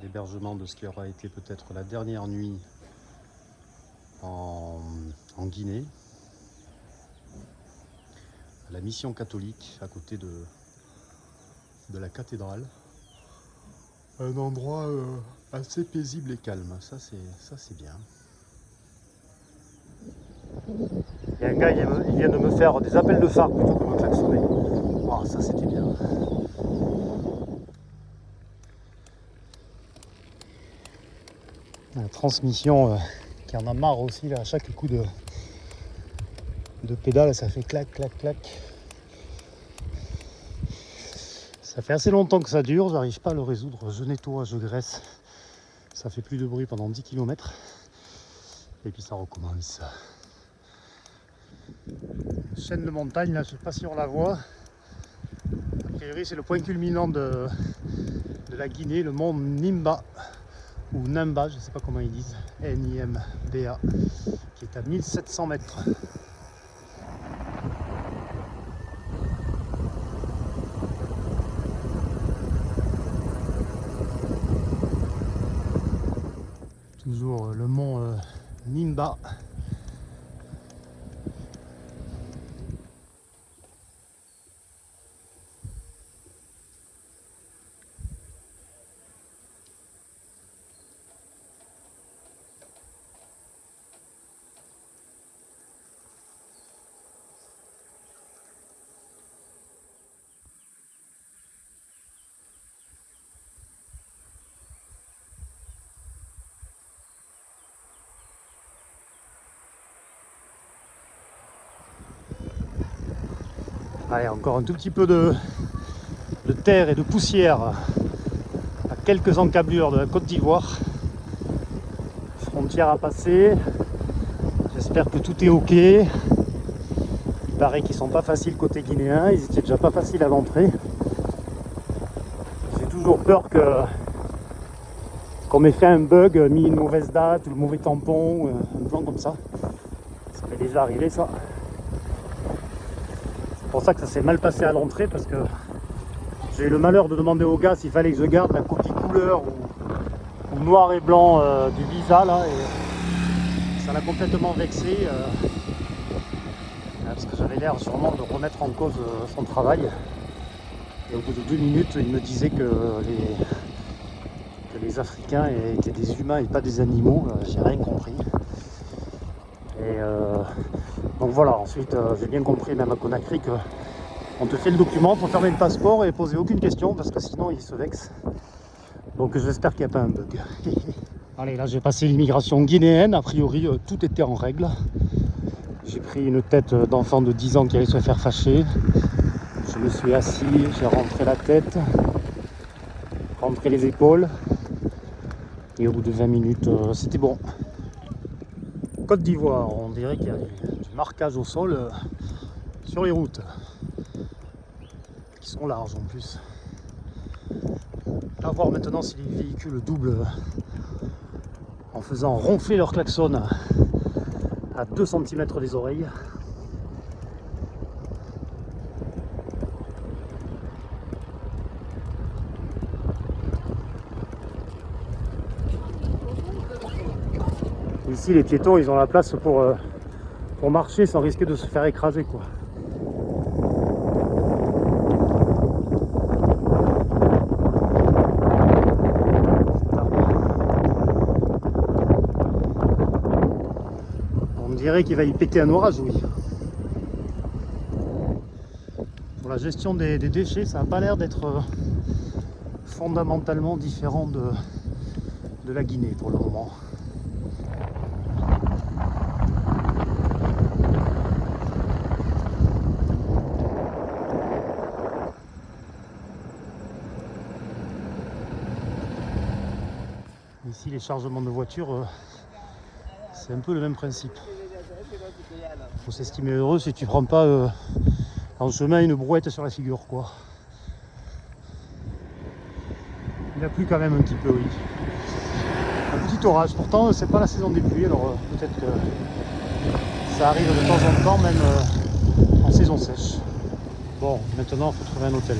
l'hébergement de ce qui aura été peut-être la dernière nuit en Guinée, à la mission catholique à côté de la cathédrale. Un endroit assez paisible et calme, ça c'est bien. Il y a un gars, il vient de me faire des appels de phare plutôt que de me klaxonner. Ah, ça c'était bien. La transmission qui en a marre aussi, là, à chaque coup de pédale, ça fait clac, clac, clac. Ça fait assez longtemps que ça dure, j'arrive pas à le résoudre. Je nettoie, je graisse. Ça fait plus de bruit pendant 10 km. Et puis ça recommence. Chaîne de montagne, là, je sais pas si on la voit. A priori, c'est le point culminant de la Guinée, le mont Nimba. Ou Nimba, je ne sais pas comment ils disent, N-I-M-B-A, qui est à 1700 mètres. Toujours le mont Nimba. Allez, encore un tout petit peu de terre et de poussière à quelques encablures de la Côte d'Ivoire. Frontière à passer. J'espère que tout est ok. Il paraît qu'ils sont pas faciles côté guinéen, ils étaient déjà pas faciles à l'entrée. J'ai toujours peur qu'on m'ait fait un bug, mis une mauvaise date, ou le mauvais tampon, un plan comme ça. Ça m'est déjà arrivé ça. C'est pour ça que ça s'est mal passé à l'entrée, parce que j'ai eu le malheur de demander au gars s'il fallait que je garde la copie couleur ou noir et blanc du visa là, et ça l'a complètement vexé parce que j'avais l'air sûrement de remettre en cause son travail. Et au bout de 2 minutes, il me disait que les Africains étaient des humains et pas des animaux. J'ai rien compris. Et donc voilà, ensuite j'ai bien compris même à Conakry que on te fait le document, il faut fermer le passeport et poser aucune question parce que sinon il se vexe. Donc j'espère qu'il n'y a pas un bug. Allez, là j'ai passé l'immigration guinéenne, a priori tout était en règle. J'ai pris une tête d'enfant de 10 ans qui allait se faire fâcher. Je me suis assis, j'ai rentré la tête, rentré les épaules. Et au bout de 20 minutes, c'était bon. Côte d'Ivoire, on dirait qu'il y a du marquage au sol sur les routes. Qui sont larges en plus. À voir maintenant si les véhicules doublent en faisant ronfler leur klaxon à 2 cm des oreilles. Ici les piétons ils ont la place pour marcher sans risquer de se faire écraser quoi. On dirait qu'il va y péter un orage, oui. Pour la gestion des déchets, ça n'a pas l'air d'être fondamentalement différent de la Guinée pour le moment. Ici, les chargements de voitures, c'est un peu le même principe. Il faut s'estimer heureux si tu prends pas en chemin une brouette sur la figure, quoi. Il a plu quand même un petit peu, oui. Un petit orage, pourtant c'est pas la saison des pluies, alors peut-être que ça arrive de temps en temps, même en saison sèche. Bon, maintenant il faut trouver un hôtel.